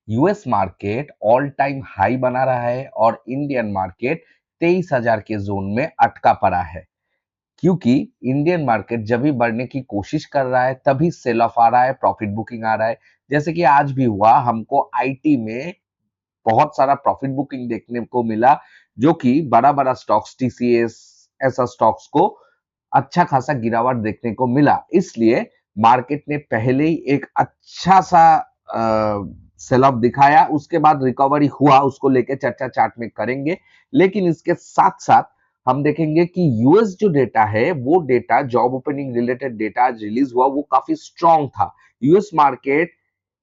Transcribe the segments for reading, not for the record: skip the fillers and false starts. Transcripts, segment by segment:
US market all time high बना रहा है और इंडियन मार्केट 23,000 के जोन में अटका पड़ा है, क्योंकि इंडियन मार्केट जब भी बढ़ने की कोशिश कर रहा है तभी सेल ऑफ आ रहा है, प्रॉफिट बुकिंग आ रहा है। जैसे कि आज भी हुआ, हमको आईटी में बहुत सारा प्रॉफिट बुकिंग देखने को मिला, जो कि बड़ा बड़ा स्टॉक्स, टीसीएस, ऐसा स्टॉक्स को अच्छा खासा गिरावट देखने को मिला। इसलिए मार्केट ने पहले ही एक अच्छा सा सेल ऑफ दिखाया, उसके बाद रिकवरी हुआ, उसको लेके चर्चा चार्ट में करेंगे। लेकिन इसके साथ साथ हम देखेंगे कि यूएस जो डेटा है, वो data job opening related data आज रिलीज हुआ, वो काफी स्ट्रांग था। यूएस मार्केट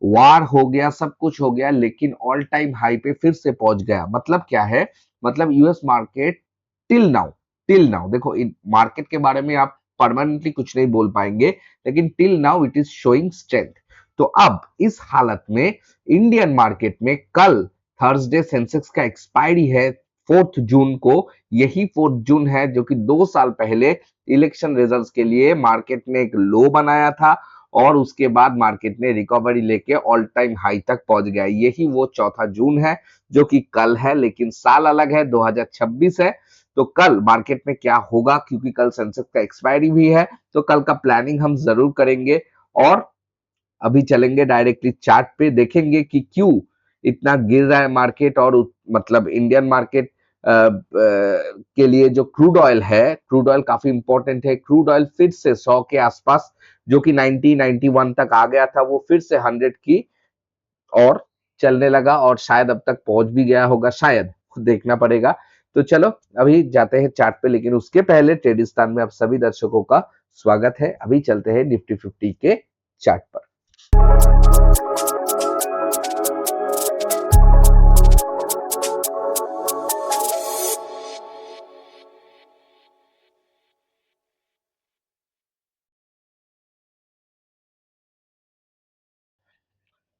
वार हो गया, सब कुछ हो गया, लेकिन ऑल टाइम हाई पे फिर से पहुंच गया। मतलब क्या है? मतलब यूएस मार्केट टिल नाउ देखो, मार्केट के बारे में आप परमानेंटली कुछ नहीं बोल पाएंगे, लेकिन till now it is showing strength. तो अब इस हालत में इंडियन मार्केट में कल थर्सडे सेंसेक्स का एक्सपायरी है 4 जून को। यही 4 जून है जो कि 2 साल पहले इलेक्शन रिजल्ट्स के लिए मार्केट ने एक लो बनाया था, और उसके बाद मार्केट ने रिकवरी लेके ऑल टाइम हाई तक पहुंच गया। यही वो 4 जून है जो कि कल है, लेकिन साल अलग है, 2026 है। तो कल मार्केट में क्या होगा, क्योंकि कल सेंसेक्स का एक्सपायरी भी है, तो कल का प्लानिंग हम जरूर करेंगे। और अभी चलेंगे डायरेक्टली चार्ट पे, देखेंगे कि क्यों इतना गिर रहा है मार्केट। और मतलब इंडियन मार्केट के लिए जो क्रूड ऑयल है, क्रूड ऑयल काफी इंपॉर्टेंट है। क्रूड ऑयल फिर से 100 के आसपास, जो कि 90-91 तक आ गया था, वो फिर से 100 की और चलने लगा, और शायद अब तक पहुंच भी गया होगा, शायद, देखना पड़ेगा। तो चलो अभी जाते हैं चार्ट पे, लेकिन उसके पहले ट्रेडिस्तान में आप सभी दर्शकों का स्वागत है। अभी चलते हैं निफ्टी 50 के चार्ट पर।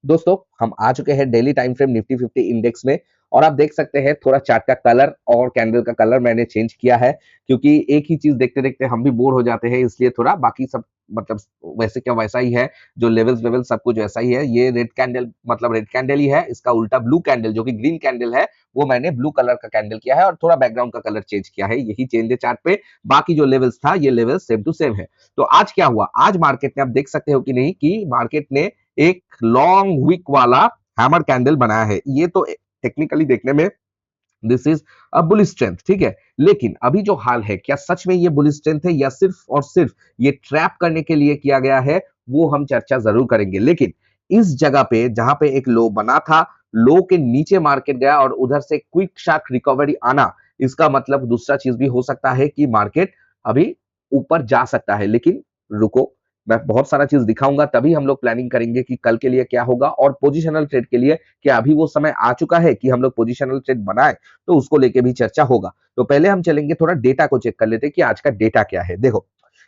दोस्तों, हम आ चुके हैं daily time frame Nifty 50 index में, और आप देख सकते हैं थोड़ा चार्ट का कलर और कैंडल का कलर मैंने चेंज किया है, क्योंकि एक ही चीज देखते देखते हम भी बोर हो जाते हैं। इसलिए थोड़ा बाकी सब मतलब वैसे क्या वैसा ही है, जो लेवल्स वेवल सब कुछ वैसा ही है। ये रेड कैंडल मतलब रेड कैंडल ही है, इसका उल्टा ब्लू कैंडल जो कि ग्रीन कैंडल है, वो मैंने ब्लू कलर का कैंडल किया है, और थोड़ा बैकग्राउंड का कलर चेंज किया है। यही चेंज है चार्ट पे, बाकी जो लेवल्स था ये लेवल सेम टू सेम है। तो आज क्या हुआ, आज मार्केट ने, आप देख सकते हो कि नहीं, कि मार्केट ने एक लॉन्ग विक वाला हैमर कैंडल बनाया है। ये तो टेक्निकली देखने में this is a bullish strength, ठीक है। लेकिन अभी जो हाल है, क्या सच में ये बुलिश स्ट्रेंथ है, या सिर्फ और सिर्फ ये ट्रैप करने के लिए किया गया है, वो हम चर्चा जरूर करेंगे। लेकिन इस जगह पे जहां पे एक लो बना था, लो के नीचे मार्केट गया और उधर से क्विक शार्प रिकवरी आना, इसका मतलब दूसरा चीज भी हो सकता है कि मार्केट अभी ऊपर जा सकता है। लेकिन रुको, मैं बहुत सारा चीज दिखाऊंगा, तभी हम लोग प्लानिंग करेंगे कि कल के लिए क्या होगा। और पोजिशनल ट्रेड के लिए क्या अभी वो समय आ चुका है कि हम लोग पोजिशनल ट्रेड बनाए, तो उसको लेके भी चर्चा होगा। तो पहले हम चलेंगे, थोड़ा डेटा को चेक कर लेते हैं कि आज का डेटा क्या है। देखो,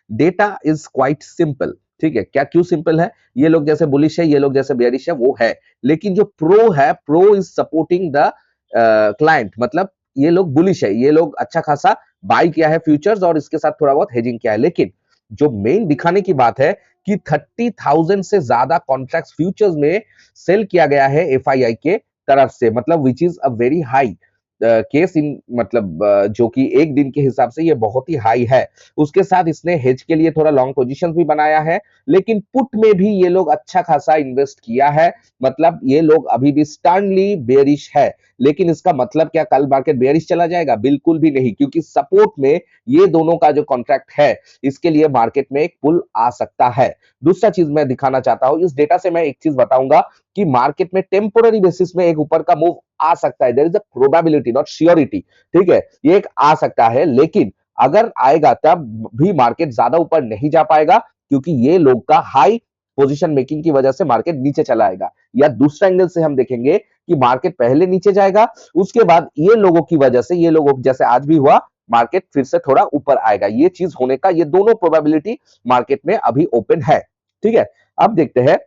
डेटा इज क्वाइट सिंपल, ठीक है। क्या क्यों सिंपल है? ये लोग जैसे बुलिश है, ये लोग जैसे बेयरिश है, वो है। लेकिन जो प्रो है, pro is supporting the client, मतलब ये लोग बुलिश है, ये लोग अच्छा खासा बाई किया है फ्यूचर्स, और इसके साथ थोड़ा बहुत हेजिंग किया है। लेकिन जो मेन दिखाने की बात है कि 30,000 से ज्यादा कॉन्ट्रैक्ट फ्यूचर्स में सेल किया गया है एफआईआई के तरफ से, मतलब विच is a very high case in, मतलब जो कि एक दिन के हिसाब से ये बहुत ही हाई है। उसके साथ इसने हेज के लिए थोड़ा लॉन्ग पोजीशन भी बनाया है, लेकिन पुट में भी ये लोग अच्छा खासा इन्वेस्ट किया है। मतलब ये लोग अभी भी स्टर्नली बेयरिश है। लेकिन इसका मतलब क्या कल मार्केट बेयरिश चला जाएगा? बिल्कुल भी नहीं, क्योंकि सपोर्ट में ये दोनों का जो कॉन्ट्रैक्ट है, इसके लिए मार्केट में एक पुल आ सकता है। दूसरा चीज मैं दिखाना चाहता हूं, इस डेटा से मैं एक चीज बताऊंगा कि मार्केट में टेम्पोररी बेसिस में एक ऊपर का मूव आ सकता है। There is a probability, not surety, ठीक है। ये एक आ सकता है, लेकिन अगर आएगा तब भी मार्केट ज्यादा ऊपर नहीं जा पाएगा, क्योंकि ये लोग का हाई पोजीशन मेकिंग की वजह से मार्केट नीचे चला आएगा। या दूसरा एंगल से हम देखेंगे कि मार्केट पहले नीचे जाएगा, उसके बाद ये लोगों की वजह से, ये लोगों जैसे आज भी हुआ, मार्केट फिर से थोड़ा ऊपर आएगा। ये चीज होने का, ये दोनों प्रोबेबिलिटी मार्केट में अभी ओपन है, ठीक है। अब देखते हैं,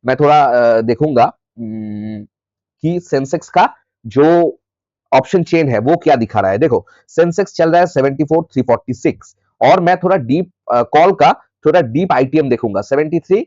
मैं थोड़ा देखूंगा कि सेंसेक्स का जो ऑप्शन चेन है वो क्या दिखा रहा है। देखो, सेंसेक्स चल रहा है 74,346, और मैं थोड़ा डीप कॉल का थोड़ा डीप आईटीएम देखूंगा 73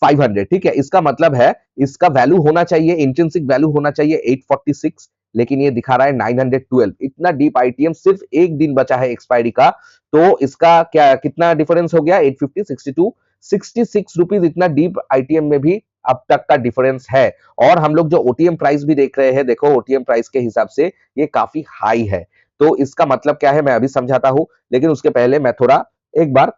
500, ठीक है। इसका मतलब है इसका वैल्यू होना चाहिए, इंट्रिंसिक वैल्यू होना चाहिए 846, लेकिन ये दिखा रहा है 912। इतना डीप आईटीएम, सिर्फ एक दिन बचा है एक्सपायरी का, तो इसका क्या कितना डिफरेंस हो गया, 850, 62, 66 रुपीज, इतना डीप आईटीएम में भी अब तक का डिफरेंस है। और हम लोग जो ओटीएम प्राइस भी देख रहे हैं, देखो ओटीएम प्राइस के हिसाब से ये काफी हाई है। तो इसका मतलब क्या है मैं अभी समझाता हूं, लेकिन उसके पहले मैं थोड़ा एक बार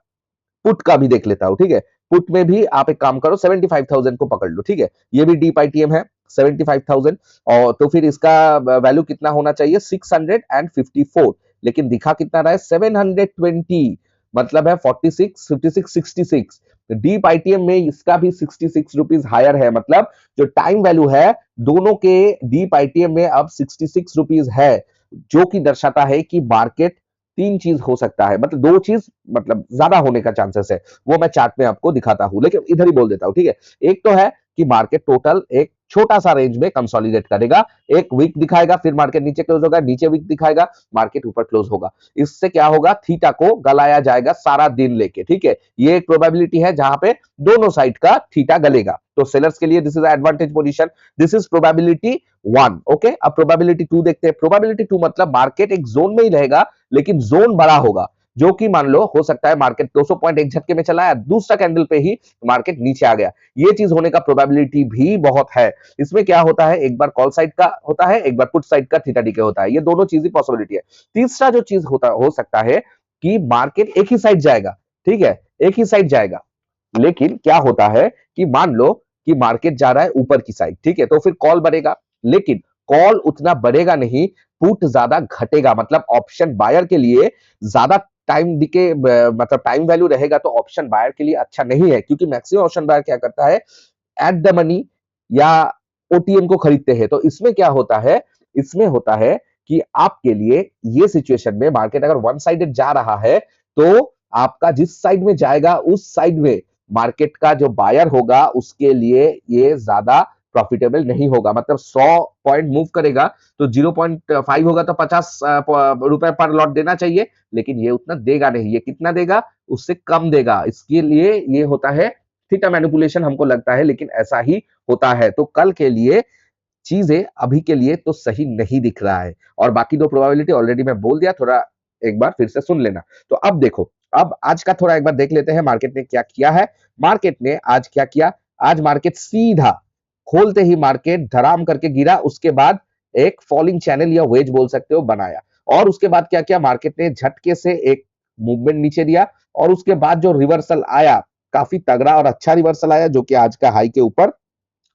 पुट का भी देख लेता हूं, ठीक है। पुट में भी आप एक काम करो, 75,000 को पकड़ लो, ठीक है। ये भी डीप आईटीएम है, 75,000, और तो फिर इसका वैल्यू कितना होना चाहिए, 654, लेकिन दिखा कितना रहा है, 720, मतलब है 46, 56, 66। डीप आईटीएम में इसका भी 66 रुपीज हायर है, मतलब जो टाइम वैल्यू है दोनों के डीप आईटीएम में अब 66 रुपीज है, जो कि दर्शाता है कि मार्केट तीन चीज हो सकता है, मतलब दो चीज मतलब ज्यादा होने का चांसेस है, वो मैं चार्ट में आपको दिखाता हूं, लेकिन इधर ही बोल देता हूं, ठीक है। एक तो है कि मार्केट टोटल एक छोटा सा रेंज में कंसोलिडेट करेगा, एक वीक दिखाएगा, फिर मार्केट नीचे क्लोज होगा, नीचे वीक दिखाएगा, मार्केट ऊपर क्लोज होगा। इससे क्या होगा, थीटा को गलाया जाएगा सारा दिन लेके, ठीक है। ये एक प्रोबेबिलिटी है जहां पे दोनों साइड का थीटा गलेगा, तो सेलर्स के लिए this is advantage position, this is probability 1, okay. अब प्रोबेबिलिटी 2 देखते हैं। प्रोबेबिलिटी 2 मतलब मार्केट एक जोन में ही रहेगा, लेकिन जोन बड़ा होगा, जो कि मान लो हो सकता है मार्केट 200 पॉइंट एक झटके में चला है, दूसरा कैंडल पे ही मार्केट नीचे आ गया, ये चीज होने का प्रोबेबिलिटी भी बहुत है। इसमें क्या होता है, एक बार कॉल साइड का होता है, एक बार पुट साइड का थीटा डीके होता है, ये दोनों चीज ही पॉसिबिलिटी है। तीसरा जो चीज होता हो सकता है कि मार्केट एक ही साइड जाएगा, ठीक है, एक ही साइड जाएगा, लेकिन क्या होता है कि मान लो कि मार्केट जा रहा है ऊपर की साइड, ठीक है, तो फिर कॉल बढ़ेगा, लेकिन कॉल उतना बढ़ेगा नहीं, पुट ज्यादा घटेगा, मतलब ऑप्शन बायर के लिए ज्यादा टाइम दिके मतलब टाइम वैल्यू रहेगा, तो ऑप्शन बायर के लिए अच्छा नहीं है, क्योंकि मैक्सिमम ऑप्शन बायर क्या करता है, एट द मनी या ओटीएम को खरीदते हैं। तो इसमें क्या होता है, इसमें होता है कि आपके लिए ये सिचुएशन में मार्केट अगर वन साइडेड जा रहा है, तो आपका जिस साइड में जाएगा उस साइड में मार्केट का जो बायर होगा उसके लिए ये ज्यादा प्रॉफिटेबल नहीं होगा, मतलब 100 पॉइंट मूव करेगा तो 0.5 होगा, तो 50 रुपए पर लॉट देना चाहिए, लेकिन ये उतना देगा नहीं, ये कितना देगा, उससे कम देगा। इसके लिए ये होता है थीटा मैनिपुलेशन, हमको लगता है, लेकिन ऐसा ही होता है। तो कल के लिए चीजें अभी के लिए तो सही नहीं दिख रहा है, और बाकी दो प्रोबेबिलिटी ऑलरेडी मैं बोल दिया, थोड़ा एक बार फिर से सुन लेना। तो अब देखो, अब आज का थोड़ा एक बार देख लेते हैं मार्केट ने क्या किया है। मार्केट ने आज क्या किया, आज मार्केट सीधा खोलते ही मार्केट धड़ाम करके गिरा, उसके बाद एक फॉलिंग चैनल या वेज बोल सकते हो बनाया, और उसके बाद क्या किया, मार्केट ने झटके से एक मूवमेंट नीचे दिया, और उसके बाद जो रिवर्सल आया, काफी तगड़ा और अच्छा रिवर्सल आया, जो कि आज का हाई के ऊपर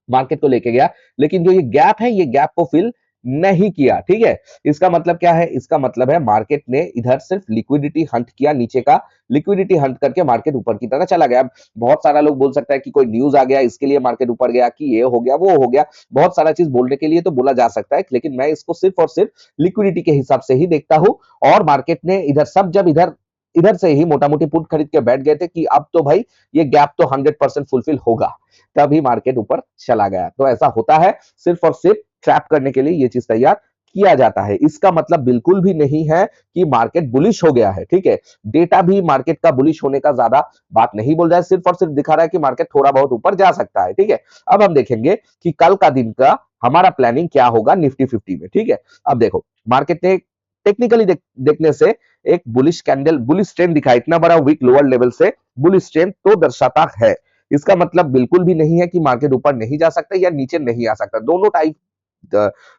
मार्केट को लेके गया, लेकिन जो ये गैप है, ये गैप को फिल नहीं किया, ठीक है। इसका मतलब क्या है, इसका मतलब है मार्केट ने इधर सिर्फ लिक्विडिटी हंट किया, नीचे का लिक्विडिटी हंट करके मार्केट ऊपर की तरह चला गया। बहुत सारा लोग बोल सकता है कि कोई न्यूज आ गया इसके लिए मार्केट ऊपर गया, कि ये हो गया वो हो गया, बहुत सारा चीज बोलने के लिए तो बोला जा सकता है, लेकिन मैं इसको सिर्फ और सिर्फ लिक्विडिटी के हिसाब से ही देखता हूं। और मार्केट ने इधर सब जब इधर इधर से ही मोटा मोटी पुट खरीद के बैठ गए थे कि अब तो भाई ये गैप तो 100% फुलफिल होगा, तभी मार्केट ऊपर चला गया। तो ऐसा होता है, सिर्फ और सिर्फ ट्रैप करने के लिए ये चीज तैयार किया जाता है। इसका मतलब बिल्कुल भी नहीं है कि मार्केट बुलिश हो गया है, ठीक है। डेटा भी मार्केट का बुलिश होने का ज्यादा बात नहीं बोल रहा है, सिर्फ और सिर्फ दिखा रहा है कि मार्केट थोड़ा बहुत ऊपर जा सकता है, ठीक है। अब हम देखेंगे कि कल का दिन का हमारा प्लानिंग क्या होगा निफ्टी 50 में, ठीक है। अब देखो, मार्केट ने टेक्निकली देखने से एक बुलिश कैंडल, बुलिश ट्रेंड दिखा, इतना बड़ा वीक लोअर लेवल से बुलिश ट्रेंड तो दर्शाता है। इसका मतलब बिल्कुल भी नहीं है कि मार्केट ऊपर नहीं जा सकता या नीचे नहीं आ सकता, दोनों टाइप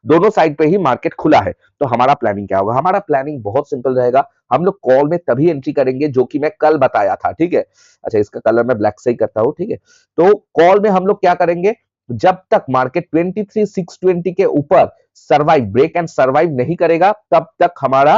दोनों साइड पे ही मार्केट खुला है। तो हमारा प्लानिंग क्या होगा, हमारा प्लानिंग बहुत सिंपल रहेगा, हम लोग कॉल में तभी एंट्री करेंगे जो कि मैं कल बताया था, ठीक है। अच्छा, इसका कलर मैं ब्लैक से ही करता हूं, ठीक है। तो कॉल में हम लोग क्या करेंगे, जब तक मार्केट 23,620 के ऊपर सर्वाइव, ब्रेक एंड सर्वाइव नहीं करेगा, तब तक हमारा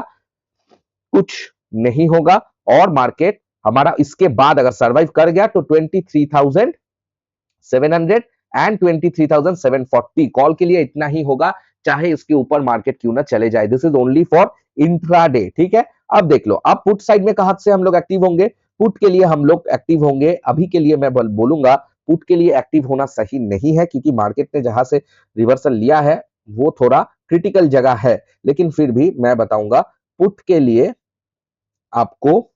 कुछ नहीं होगा। और मार्केट हमारा इसके बाद अगर सर्वाइव कर गया तो 23,700 एंड 23,740 कॉल के लिए इतना ही होगा, चाहे इसके ऊपर मार्केट क्यों ना चले जाए। This is only for intraday, ठीक है। अब देख लो, अब पुट साइड में कहां से हम लोग एक्टिव होंगे, पुट के लिए हम लोग एक्टिव होंगे, अभी के लिए मैं बोलूंगा पुट के लिए एक्टिव होना सही नहीं है, क्योंकि मार्केट ने जहां से रिवर्सल लिया है वो थोड़ा क्रिटिकल जगह है, लेकिन फिर भी मैं बताऊंगा पुट के लिए आपको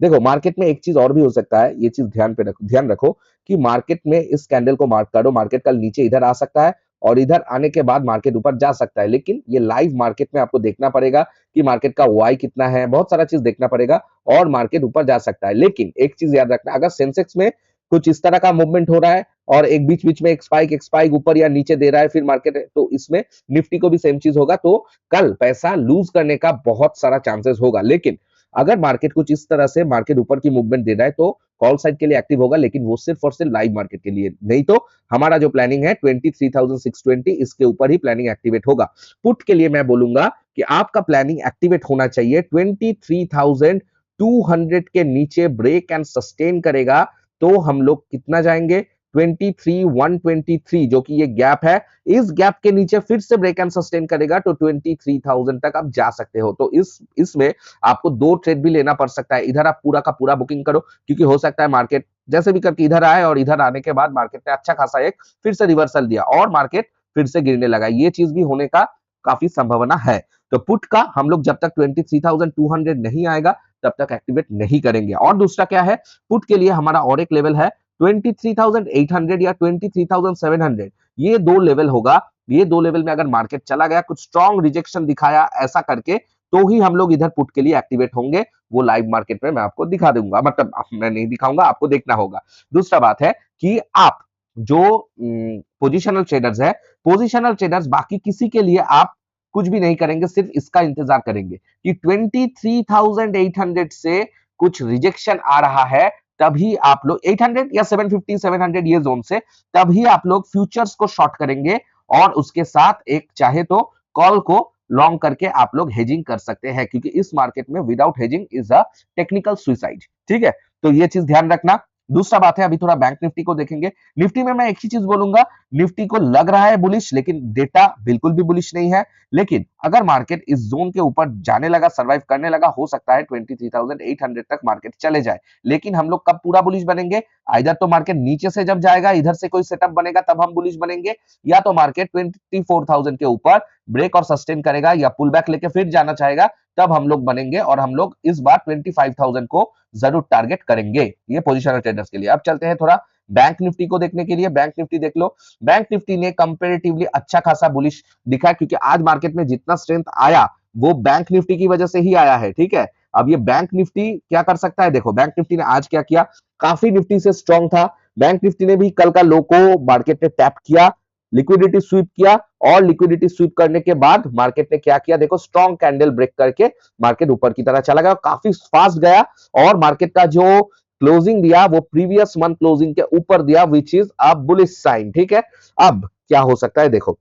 देखो मार्केट में एक चीज और भी हो सकता है, ये चीज ध्यान रखो कि मार्केट में इस कैंडल को मार्क करो, मार्केट कल नीचे इधर आ सकता है और इधर आने के बाद मार्केट ऊपर जा सकता है, लेकिन ये लाइव मार्केट में आपको देखना पड़ेगा कि मार्केट का वाई कितना है, बहुत सारा चीज देखना पड़ेगा और मार्केट ऊपर जा सकता है। लेकिन एक चीज याद रखना, अगर सेंसेक्स में कुछ इस तरह का मूवमेंट हो रहा है और एक बीच बीच में एक स्पाइक ऊपर या नीचे दे रहा है फिर मार्केट, तो इसमें निफ्टी को भी सेम चीज होगा, तो कल पैसा लूज करने का बहुत सारा चांसेस होगा। लेकिन अगर मार्केट कुछ इस तरह से मार्केट ऊपर की मूवमेंट दे रहा है तो कॉल साइड के लिए एक्टिव होगा, लेकिन वो सिर्फ और सिर्फ लाइव मार्केट के लिए, नहीं तो हमारा जो प्लानिंग है 23,620 इसके ऊपर ही प्लानिंग एक्टिवेट होगा। पुट के लिए मैं बोलूंगा कि आपका प्लानिंग एक्टिवेट होना चाहिए 23,200 के नीचे ब्रेक एंड सस्टेन करेगा तो हम लोग कितना जाएंगे 23,123, जो कि ये गैप है, इस गैप के नीचे फिर से ब्रेक एंड सस्टेन करेगा तो 23,000 तक आप जा सकते हो। तो इसमें आपको 2 ट्रेड भी लेना पड़ सकता है, इधर आप पूरा का पूरा बुकिंग करो क्योंकि हो सकता है मार्केट जैसे भी करके इधर आए और इधर आने के बाद मार्केट ने अच्छा खासा एक फिर से रिवर्सल दिया और मार्केट फिर से गिरने लगा, ये चीज भी होने का काफी संभावना है। तो पुट का हम लोग जब तक 23,200 नहीं आएगा तब तक एक्टिवेट नहीं करेंगे। और दूसरा क्या है, पुट के लिए हमारा और एक लेवल है 23,800 या 23,700, ये 2 लेवल होगा। ये 2 लेवल में अगर मार्केट चला गया, कुछ स्ट्रॉन्ग रिजेक्शन दिखाया ऐसा करके, तो ही हम लोग इधर पुट के लिए एक्टिवेट होंगे। वो लाइव मार्केट में मैं आपको दिखा दूंगा, मतलब मैं नहीं दिखाऊंगा, आपको देखना होगा। दूसरा बात है कि आप जो पोजिशनल ट्रेडर्स है, पोजिशनल ट्रेडर्स बाकी किसी के लिए आप कुछ भी नहीं करेंगे, सिर्फ इसका इंतजार करेंगे कि 23,800 से कुछ रिजेक्शन आ रहा है, तभी आप लोग 800 या 750 700 ये जोन से, तभी आप लोग फ्यूचर्स को शॉर्ट करेंगे और उसके साथ एक चाहे तो कॉल को लॉन्ग करके आप लोग हेजिंग कर सकते हैं, क्योंकि इस मार्केट में without hedging is a technical suicide. ठीक है, तो ये चीज ध्यान रखना। दूसरा बात है, अभी थोड़ा बैंक निफ्टी को देखेंगे। निफ्टी में मैं एक ही चीज बोलूंगा, निफ्टी को लग रहा है बुलिश, लेकिन डेटा बिल्कुल भी बुलिश नहीं है। लेकिन अगर मार्केट इस जोन के ऊपर जाने लगा, सर्वाइव करने लगा, हो सकता है 23,800 तक मार्केट चले जाए। लेकिन हम लोग कब पूरा बुलिश बनेंगे, आइदर तो मार्केट नीचे से जब जाएगा, इधर से कोई सेटअप बनेगा तब हम बुलिश बनेंगे, या तो मार्केट 24,000 के ऊपर ब्रेक और सस्टेन करेगा या पुल बैक लेके फिर जाना चाहेगा, तब हम लोग बनेंगे और हम लोग इस बार 25,000 को जरूर टारगेट करेंगे। ये पोजिशनल ट्रेडर्स के लिए। अब चलते हैं थोड़ा बैंक निफ्टी को देखने के लिए। बैंक निफ्टी देख लो, बैंक निफ्टी ने कंपैरेटिवली अच्छा खासा बुलिश दिखा, क्योंकि आज मार्केट में जितना स्ट्रेंथ आया वो बैंक निफ्टी की वजह से ही आया है। ठीक है, अब ये बैंक निफ्टी क्या कर सकता है, देखो बैंक निफ्टी ने आज क्या किया, काफी निफ्टी से स्ट्रॉन्ग था। बैंक निफ्टी ने भी कल का लो को मार्केट ने टैप किया, लिक्विडिटी स्वीप किया और लिक्विडिटी स्वीप करने के बाद मार्केट ने क्या किया, देखो स्ट्रॉन्ग कैंडल ब्रेक करके मार्केट ऊपर की तरह चला गया, काफी फास्ट गया और मार्केट का जो क्लोजिंग दिया वो प्रीवियस मंथ क्लोजिंग के ऊपर दिया, which is a bullish sign. ठीक है, अब क्या हो सकता है, देखो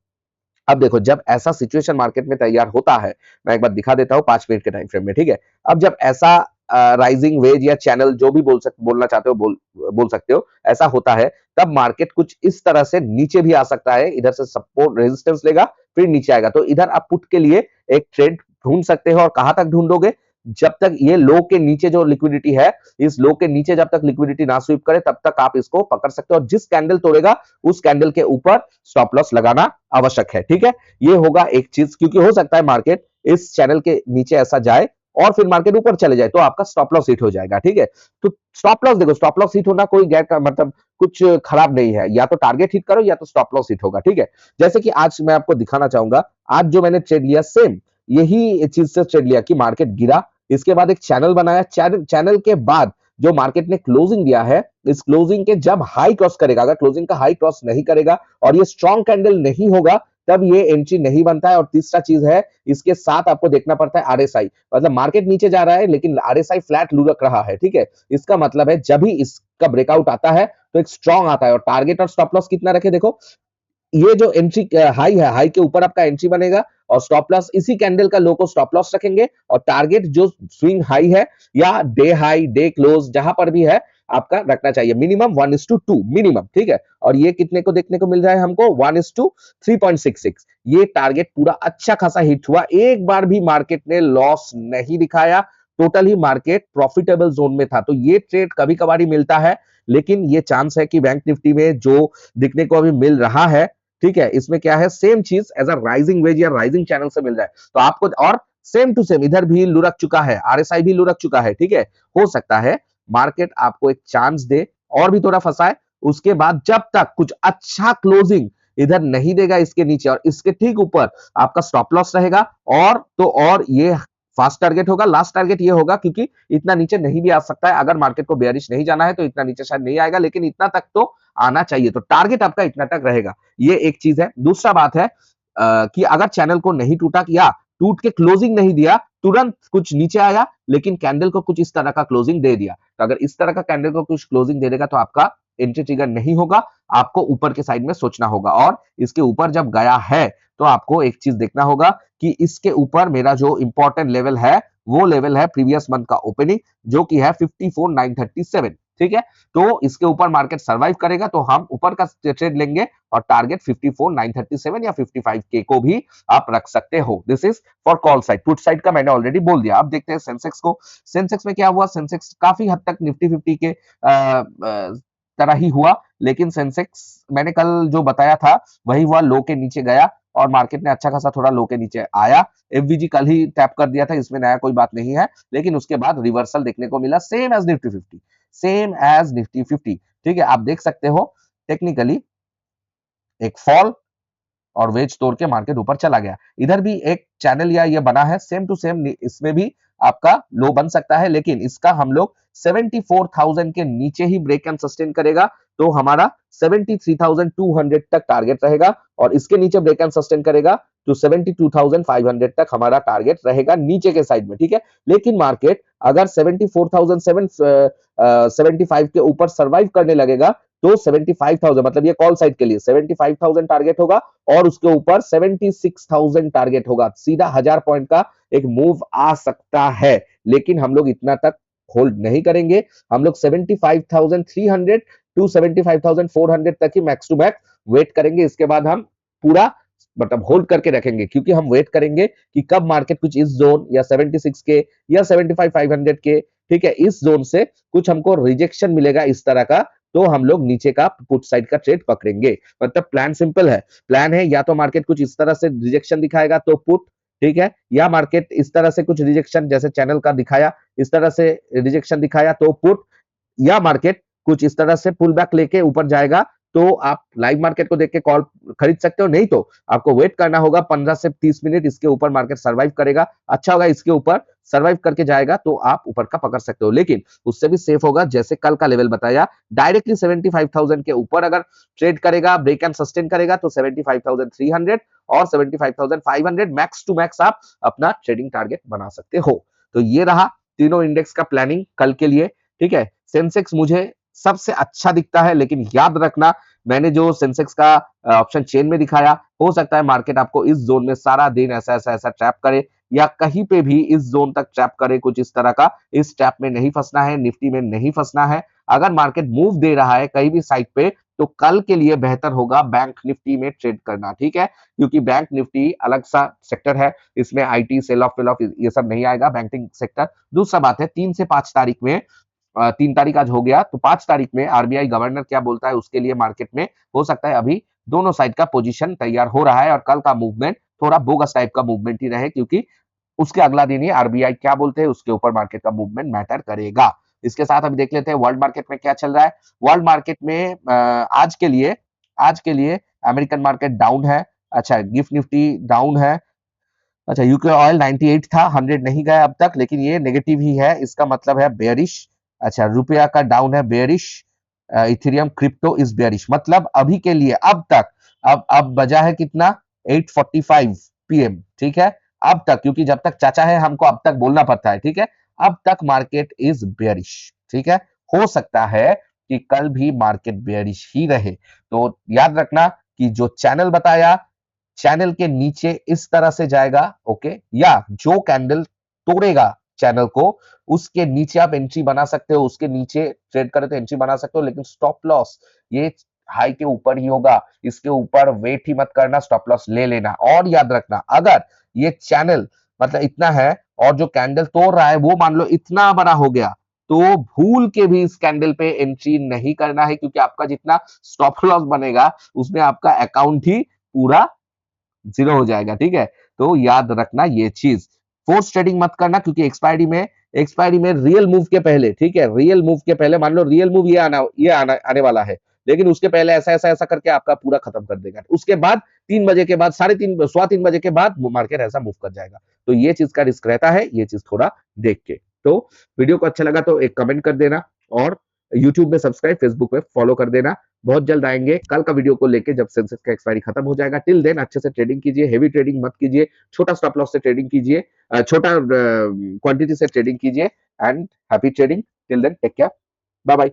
अब देखो जब ऐसा सिचुएशन मार्केट में तैयार होता है, मैं एक बार दिखा देता हूं 5 मिनट के टाइम फ्रेम में। ठीक है, अब जब ऐसा राइजिंग वेज या चैनल जो भी बोलना चाहते हो बोल सकते हो, ऐसा होता है, तब मार्केट कुछ इस तरह से नीचे भी आ सकता है, इधर से सपोर्ट रेजिस्टेंस लेगा फिर नीचे आएगा। तो इधर आप पुट के लिए एक ट्रेड ढूंढ सकते हो, और कहां तक ढूंढोगे, जब तक ये लो के नीचे जो लिक्विडिटी है, इस लो के नीचे जब तक लिक्विडिटी ना स्वीप करे तब तक आप इसको पकड़ सकते हो, और जिस कैंडल तोड़ेगा उस कैंडल के ऊपर स्टॉप लॉस लगाना आवश्यक है। ठीक है, ये होगा एक चीज, क्योंकि हो सकता है मार्केट इस चैनल के नीचे ऐसा जाए और फिर मार्केट ऊपर चले जाए तो आपका स्टॉप लॉस हिट हो जाएगा। ठीक है, तो स्टॉप लॉस देखो, स्टॉप लॉस हिट होना कोई गैर का मतलब कुछ खराब नहीं है, या तो टारगेट हिट करो या तो स्टॉप लॉस हिट होगा। ठीक है, जैसे कि आज मैं आपको दिखाना चाहूंगा, आज जो मैंने ट्रेड लिया सेम यही चीज से ट्रेड लिया कि मार्केट गिरा, इसके बाद एक चैनल बनाया, चैनल के बाद जो मार्केट ने क्लोजिंग दिया है, इस क्लोजिंग के जब हाई क्रॉस करेगा, अगर क्लोजिंग का हाई क्रॉस नहीं करेगा और ये स्ट्रॉन्ग कैंडल नहीं होगा, तब ये एंट्री नहीं बनता है। और तीसरा चीज है, इसके साथ आपको देखना पड़ता है आरएसआई, मतलब मार्केट नीचे जा रहा है लेकिन आरएसआई फ्लैट लुढ़क रहा है। ठीक है, इसका मतलब है जब भी इसका ब्रेकआउट आता है तो एक स्ट्रॉन्ग आता है। और टारगेट और स्टॉप लॉस कितना रखे, देखो ये जो एंट्री हाई है, हाई के ऊपर आपका एंट्री बनेगा और स्टॉप लॉस इसी कैंडल का लो को स्टॉप लॉस रखेंगे, और टारगेट जो स्विंग हाई है या डे हाई डे क्लोज जहां पर भी है आपका रखना चाहिए मिनिमम 1:2 मिनिमम। ठीक है, और ये कितने को देखने को मिल रहा है हमको 1:3.66। ये टारगेट पूरा अच्छा खासा हिट हुआ, एक बार भी मार्केट ने लॉस नहीं दिखाया, टोटल ही मार्केट प्रॉफिटेबल जोन में था। तो ये ट्रेड कभी कभार ही मिलता है, लेकिन ये चांस है कि बैंक निफ्टी में जो दिखने को अभी मिल रहा है, ठीक है, इसमें क्या है, सेम चीज एज अ राइजिंग वेज या राइजिंग चैनल से मिल जाए तो आपको, और सेम टू सेम इधर भी लुढ़क चुका है, आरएसआई भी लुढ़क चुका है, ठीक है। हो सकता है मार्केट आपको एक चांस दे और भी थोड़ा फंसाए, उसके बाद जब तक कुछ अच्छा क्लोजिंग इधर नहीं देगा इसके नीचे और इसके ठीक ऊपर आपका स्टॉप लॉस रहेगा, और तो और ये फास्ट टारगेट होगा, लास्ट टारगेट ये होगा, क्योंकि इतना नीचे नहीं भी आ सकता है। अगर मार्केट को बेयरिश नहीं जाना है तो इतना नीचे शायद नहीं आएगा, लेकिन इतना तक तो आना चाहिए, तो टारगेट आपका इतना तक रहेगा। ये एक चीज है। दूसरा बात है कि अगर चैनल को नहीं टूटा या टूट के क्लोजिंग नहीं दिया, तुरंत कुछ नीचे आया लेकिन कैंडल को कुछ इस तरह का क्लोजिंग दे दिया, तो अगर इस तरह का कैंडल को कुछ क्लोजिंग दे देगा तो आपका एंट्री ट्रिगर नहीं होगा, आपको ऊपर के साइड में सोचना होगा। और इसके ऊपर जब गया है तो आपको एक चीज देखना होगा कि इसके ऊपर मेरा जो इंपॉर्टेंट लेवल है वो लेवल है प्रीवियस मंथ का ओपनिंग, जो कि है 54,937, ठीक है। तो इसके ऊपर मार्केट सर्वाइव करेगा तो हम ऊपर का ट्रेड लेंगे और टारगेट 54,937 या 55K को भी आप रख सकते हो। This is for call side. Put side का मैंने ऑलरेडी बोल दिया। अब देखते हैं सेंसेक्स को। सेंसेक्स में क्या हुआ, सेंसेक्स काफी हद तक निफ्टी 50 के तरह ही हुआ, लेकिन सेंसेक्स मैंने कल जो बताया था वही हुआ, लो के नीचे गया और मार्केट ने अच्छा खासा थोड़ा लो के नीचे आया। एफवीजी कल ही टैप कर दिया था, इसमें नया कोई बात नहीं है, लेकिन उसके बाद रिवर्सल देखने को मिला, same as Nifty 50, same as Nifty 50, ठीक है। आप देख सकते हो टेक्निकली एक फॉल और वेज तोड़ के मार्केट ऊपर चला गया। इधर भी एक चैनल या ये बना है सेम टू सेम, इसमें भी आपका लो बन सकता है, लेकिन इसका हम लोग 74,000 के नीचे ही ब्रेक एंड सस्टेन करेगा तो हमारा 73,200 तक टारगेट रहेगा, और इसके नीचे ब्रेक एंड सस्टेन करेगा तो 72,500 तक हमारा टारगेट रहेगा नीचे के साइड में, ठीक है। लेकिन मार्केट अगर 74,775 के ऊपर सर्वाइव करने लगेगा तो 75,000, मतलब ये कॉल साइड के लिए 75,000 टारगेट होगा और उसके ऊपर 76,000 टारगेट होगा। सीधा 1000 पॉइंट का एक मूव आ सकता है, लेकिन हम लोग इतना तक होल्ड नहीं करेंगे। हम लोग 75,300 टू 75,400 तक ही मैक्स टू मैक्स वेट करेंगे। इसके बाद हम पूरा मतलब होल्ड करके रखेंगे, क्योंकि हम वेट करेंगे कि कब मार्केट कुछ इस जोन या 76 के या 75,500 के, ठीक है, इस जोन से कुछ हमको रिजेक्शन मिलेगा इस तरह का, तो हम लोग नीचे का पुट साइड का ट्रेड पकड़ेंगे। मतलब प्लान सिंपल है। प्लान है या तो मार्केट कुछ इस तरह से रिजेक्शन दिखाएगा तो पुट, ठीक है, या मार्केट इस तरह से कुछ रिजेक्शन जैसे चैनल का दिखाया, इस तरह से रिजेक्शन दिखाया तो पुट, या मार्केट कुछ इस तरह से पुल बैक लेके ऊपर जाएगा तो आप लाइव मार्केट को देख के कॉल खरीद सकते हो। नहीं तो आपको वेट करना होगा 15 से 30 मिनट, इसके ऊपर मार्केट सर्वाइव करेगा, अच्छा होगा, इसके ऊपर सर्वाइव करके जाएगा तो आप ऊपर का पकड़ सकते हो, लेकिन उससे भी सेफ होगा जैसे कल का लेवल बताया, डायरेक्टली 75,000 के ऊपर अगर ट्रेड करेगा, ब्रेक एंड सस्टेन करेगा तो 75,300 और 75,500 मैक्स टू मैक्स आप अपना ट्रेडिंग टारगेट बना सकते हो। तो ये रहा तीनों इंडेक्स का प्लानिंग कल के लिए, ठीक है। सेंसेक्स मुझे सबसे अच्छा दिखता है, लेकिन याद रखना मैंने जो सेंसेक्स का ऑप्शन चेन में दिखाया, हो सकता है मार्केट आपको इस जोन में सारा दिन ऐसा ऐसा ऐसा ट्रैप करे या कहीं पे भी इस जोन तक ट्रैप करे कुछ इस तरह का। इस ट्रैप में नहीं फंसना है, निफ्टी में नहीं फंसना है। अगर मार्केट मूव दे रहा है कहीं भी साइड पे तो कल के लिए बेहतर होगा बैंक निफ्टी में ट्रेड करना, ठीक है, क्योंकि बैंक निफ्टी अलग सा सेक्टर है, इसमें आईटी सेल ऑफ ये सब नहीं आएगा, बैंकिंग सेक्टर। दूसरा बात है 3 से 5 तारीख में 3 तारीख आज हो गया तो 5 तारीख में आरबीआई गवर्नर क्या बोलता है उसके लिए मार्केट में हो सकता है अभी दोनों साइड का पोजीशन तैयार हो रहा है, और कल का मूवमेंट थोड़ा बोगस टाइप का मूवमेंट ही रहे, क्योंकि उसके अगला दिन ही आरबीआई क्या बोलते हैं उसके ऊपर मार्केट का मूवमेंट मैटर करेगा। इसके साथ अभी देख लेते हैं वर्ल्ड मार्केट में क्या चल रहा है। वर्ल्ड मार्केट में आज के लिए अमेरिकन मार्केट डाउन है, अच्छा गिफ्ट निफ्टी डाउन है, अच्छा यूके ऑयल 98 था, 100 नहीं गया अब तक, लेकिन ये नेगेटिव ही है, इसका मतलब है बेयरिश। अच्छा रुपया का डाउन है, bearish. Ethereum crypto is bearish, मतलब अभी के लिए अब तक अब बजा है कितना 8:45 पीएम, ठीक है, अब तक, क्योंकि जब तक चाचा है हमको अब तक बोलना पड़ता है, ठीक है, अब तक मार्केट इज बेयरिश, ठीक है। हो सकता है कि कल भी मार्केट बेयरिश ही रहे, तो याद रखना कि जो चैनल बताया चैनल के नीचे इस तरह से जाएगा, ओके, या जो कैंडल तोड़ेगा चैनल को उसके नीचे आप एंट्री बना सकते हो, उसके नीचे ट्रेड करे तो एंट्री बना सकते हो, लेकिन स्टॉप लॉस ये हाई के ऊपर ही होगा, इसके ऊपर वेट ही मत करना, स्टॉप लॉस ले लेना। और याद रखना अगर ये चैनल मतलब इतना है और जो कैंडल तोड़ रहा है वो मान लो इतना बड़ा हो गया तो भूल के भी इस कैंडल पे एंट्री नहीं करना है, क्योंकि आपका जितना स्टॉप लॉस बनेगा उसमें आपका अकाउंट ही पूरा जीरो हो जाएगा, ठीक है। तो याद रखना ये चीज। फोर्स ट्रेडिंग मत करना, क्योंकि एक्सपायरी में रियल मूव के पहले, ठीक है, रियल मूव के पहले मान लो रियल मूव आने वाला है, लेकिन उसके पहले ऐसा ऐसा ऐसा करके आपका पूरा खत्म कर देगा। उसके बाद 3 बजे के बाद, 3:30 बजे के बाद मार्केट ऐसा मूव कर जाएगा। तो ये चीज का रिस्क रहता है, ये चीज थोड़ा देख के। तो वीडियो को अच्छा लगा तो एक कमेंट कर देना, और यूट्यूब में सब्सक्राइब, फेसबुक पे फॉलो कर देना। बहुत जल्द आएंगे कल का वीडियो को लेके, जब सेंसेक्स का एक्सपायरी खत्म हो जाएगा। टिल देन अच्छे से ट्रेडिंग कीजिए, हेवी ट्रेडिंग मत कीजिए, छोटा स्टॉप लॉस से ट्रेडिंग कीजिए, छोटा क्वांटिटी से ट्रेडिंग कीजिए, and happy trading. Till then take care, bye bye.